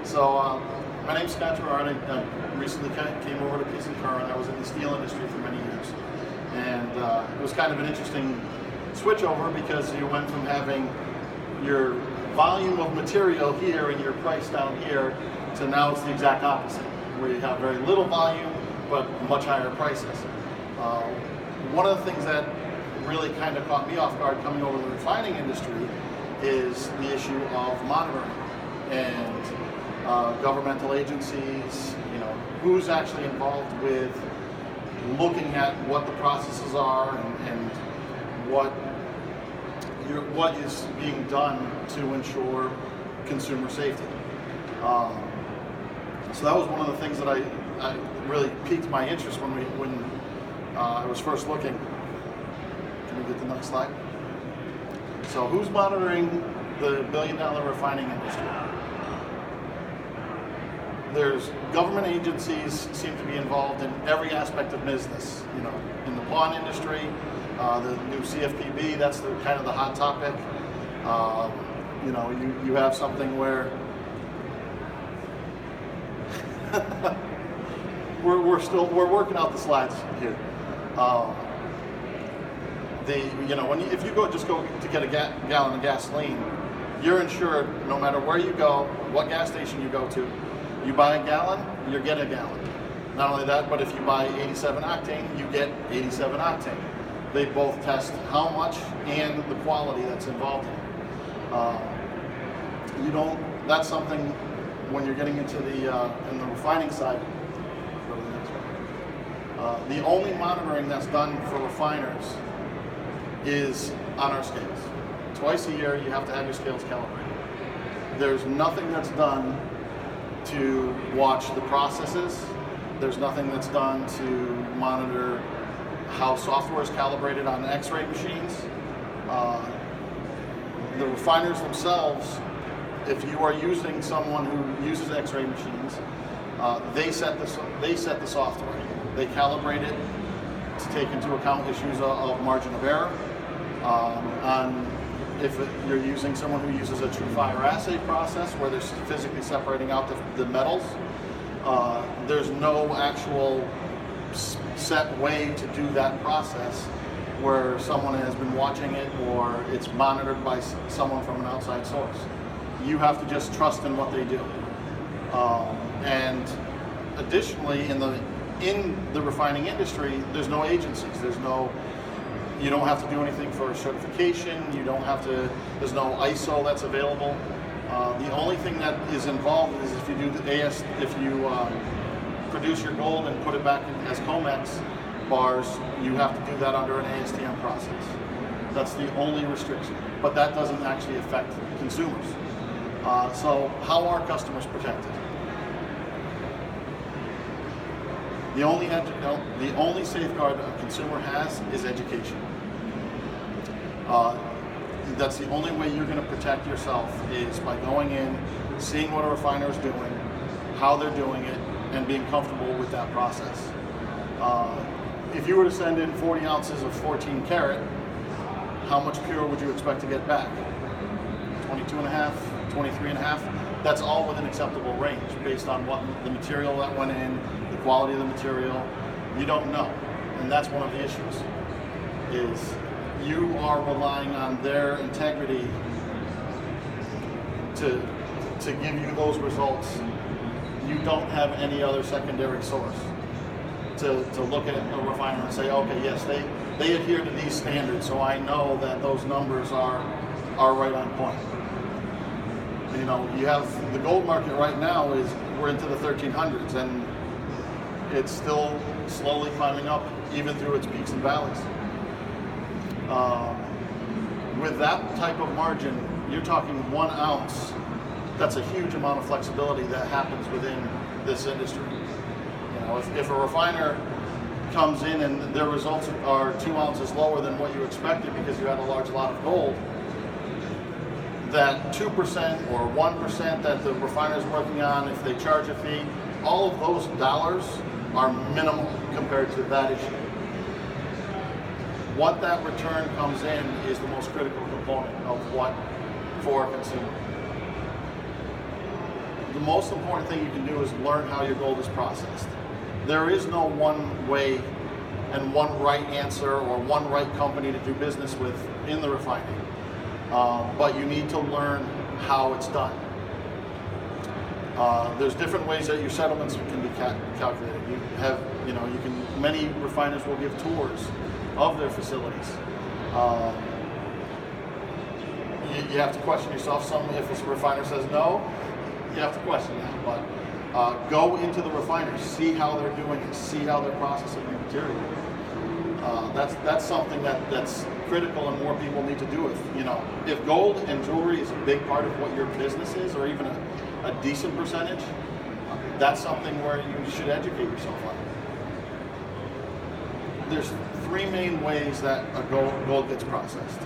So my name's Scott Gerard. I recently came over to Peace and Current. I was in the steel industry for many years. And it was kind of an interesting switch over because you went from having your volume of material here and your price down here to now it's the exact opposite, where you have very little volume but much higher prices. One of the things that really kind of caught me off guard coming over to the refining industry is the issue of monitoring and governmental agencies, who's actually involved with looking at what the processes are and what is being done to ensure consumer safety. So that was one of the things that I really piqued my interest when I was first looking. Can we get the next slide? So who's monitoring the billion-dollar refining industry? There's government agencies seem to be involved in every aspect of business. In the pawn industry, the new CFPB, that's kind of the hot topic. You have something where we're working out the slides here. If you go to get a gallon of gasoline, you're insured no matter where you go, what gas station you go to. You buy a gallon, you get a gallon. Not only that, but if you buy 87 octane, you get 87 octane. They both test how much and the quality that's involved in it. That's something when you're getting into in the refining side. Go to the next one. The only monitoring that's done for refiners is on our scales. Twice a year, you have to have your scales calibrated. There's nothing that's done to watch the processes. There's nothing that's done to monitor how software is calibrated on X-ray machines. The refiners themselves, if you are using someone who uses X-ray machines, they set the software. They calibrate it to take into account issues of margin of error. If you're using someone who uses a true fire assay process where they're physically separating out the metals, there's no actual set way to do that process where someone has been watching it or it's monitored by someone from an outside source. You have to just trust in what they do. And additionally, in the refining industry, there's no agencies. You don't have to do anything for certification. There's no ISO that's available. The only thing that is involved is if you produce your gold and put it back as COMEX bars, you have to do that under an ASTM process. That's the only restriction, but that doesn't actually affect consumers. So how are customers protected? The only safeguard a consumer has is education. That's the only way you're going to protect yourself is by going in, seeing what a refiner is doing, how they're doing it, and being comfortable with that process. If you were to send in 40 ounces of 14 karat, how much pure would you expect to get back? 22.5, 23.5? That's all within acceptable range based on what the material that went in, the quality of the material. You don't know, and that's one of the issues, is you are relying on their integrity to give you those results. You don't have any other secondary source to look at a refiner and say, okay, yes, they adhere to these standards, so I know that those numbers are right on point. You have the gold market right now we're into the 1300s, and it's still slowly climbing up even through its peaks and valleys. With that type of margin, you're talking 1 ounce. That's a huge amount of flexibility that happens within this industry. If a refiner comes in and their results are 2 ounces lower than what you expected because you had a large lot of gold, that 2% or 1% that the refiner is working on, if they charge a fee, all of those dollars are minimal compared to that issue. What that return comes in is the most critical component of what for a consumer. the most important thing you can do is learn how your gold is processed. There is no one way and one right answer or one right company to do business with in the refining. But you need to learn how it's done. There's different ways that your settlements can be calculated. Many refiners will give tours of their facilities. You have to question yourself. If a refiner says no, you have to question that. But go into the refiners, see how they're doing it, see how they're processing the material. That's something that's critical, and more people need to do. If gold and jewelry is a big part of what your business is, or even a decent percentage, that's something where you should educate yourself on. There's three main ways that a gold gets processed.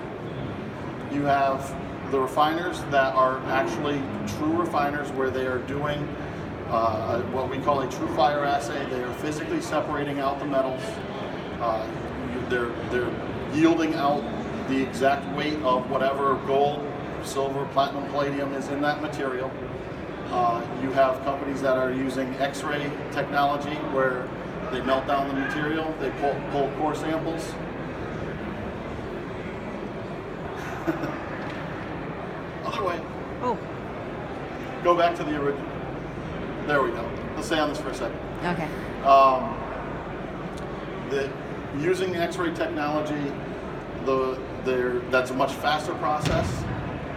You have the refiners that are actually true refiners, where they are doing what we call a true fire assay. They are physically separating out the metals. They're yielding out the exact weight of whatever gold, silver, platinum, palladium is in that material. You have companies that are using X-ray technology, where they melt down the material, they pull core samples. Other way. Oh. Go back to the original. There we go. Let's stay on this for a second. Okay. Using the X-ray technology, that's a much faster process,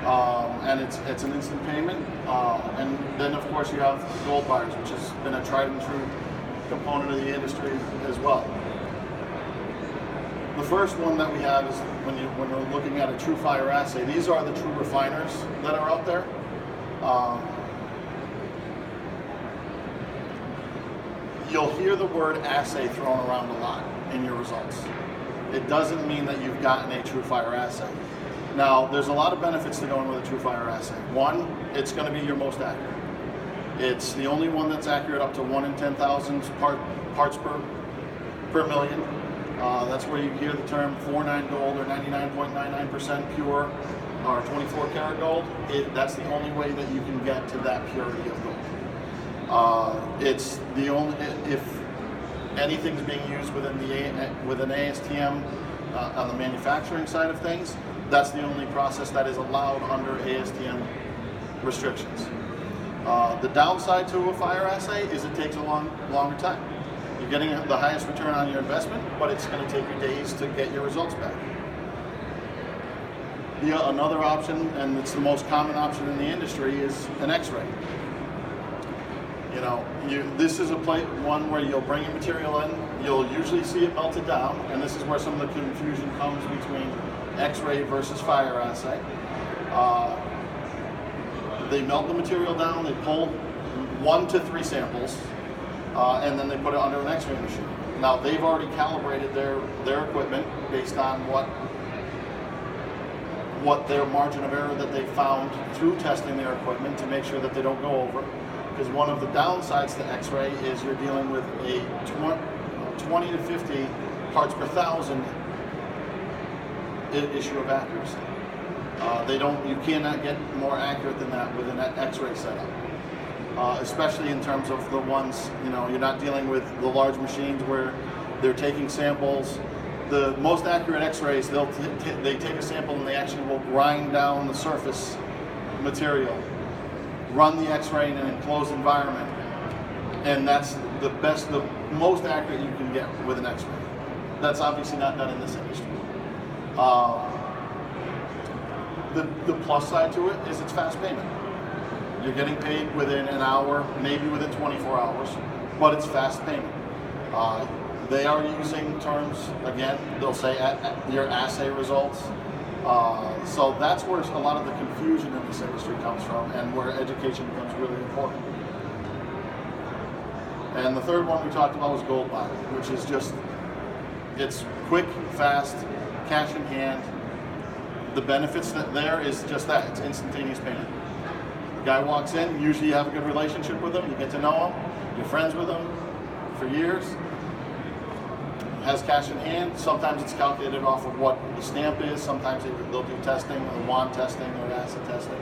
and it's an instant payment. And then, of course, you have gold bars, which has been a tried and true component of the industry as well. The first one that we have is when we're looking at a true fire assay. These are the true refiners that are out there. You'll hear the word assay thrown around a lot in your results. It doesn't mean that you've gotten a true fire assay. Now, there's a lot of benefits to going with a true fire assay. One, it's going to be your most accurate. It's the only one that's accurate up to 1 in 10,000 parts per million. That's where you hear the term 4.9 gold, or 99.99% pure, or 24 karat gold. That's the only way that you can get to that purity of gold. It's the only, if anything's being used with an ASTM on the manufacturing side of things, that's the only process that is allowed under ASTM restrictions. The downside to a fire assay is it takes a longer time. You're getting the highest return on your investment, but it's going to take you days to get your results back. Another option, and it's the most common option in the industry, is an X-ray. This is one where you'll bring your material in, you'll usually see it melted down, and this is where some of the confusion comes between X-ray versus fire assay. They melt the material down, they pull 1 to 3 samples, and then they put it under an X-ray machine. Now, they've already calibrated their equipment based on what their margin of error that they found through testing their equipment, to make sure that they don't go over. Because one of the downsides to X-ray is you're dealing with a 20 to 50 parts per thousand issue of accuracy. You cannot get more accurate than that with an X-ray setup. Especially in terms of the ones, you're not dealing with the large machines where they're taking samples. The most accurate X-rays, they take a sample and they actually will grind down the surface material, run the X-ray in an enclosed environment, and that's the most accurate you can get with an X-ray. That's obviously not done in this industry. The plus side to it is it's fast payment. You're getting paid within an hour, maybe within 24 hours, but it's fast payment. They are using terms, again, they'll say your assay results. So that's where a lot of the confusion in this industry comes from, and where education becomes really important. And the third one we talked about was gold buy, which is just, it's quick, fast, cash in hand. The benefits there is just that, it's instantaneous payment. The guy walks in, usually you have a good relationship with him, you get to know him, you're friends with him for years, has cash in hand. Sometimes it's calculated off of what the stamp is, sometimes they'll do testing, or the wand testing, or acid testing.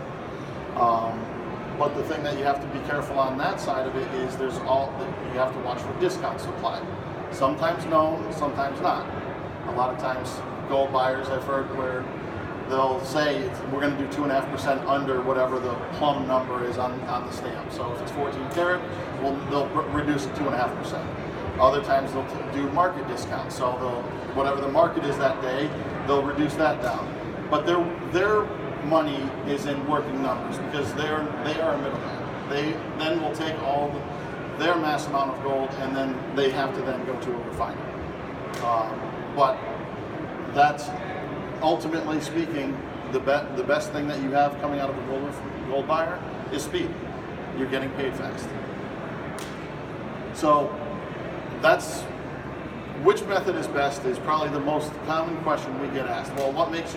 But the thing that you have to be careful on that side of it is you have to watch for discounts applied. Sometimes known, sometimes not. A lot of times gold buyers I've heard where they'll say we're going to do 2.5% under whatever the plumb number is on the stamp. So if it's 14 karat, they'll reduce it 2.5%. Other times they'll do market discounts. So whatever the market is that day, they'll reduce that down. But their money is in working numbers because they are a middleman. They then will take their mass amount of gold and then they have to then go to a refinery. But that's ultimately speaking, the best thing that you have coming out of a gold buyer is speed. You're getting paid fast. So which method is best is probably the most common question we get asked. Well, what makes you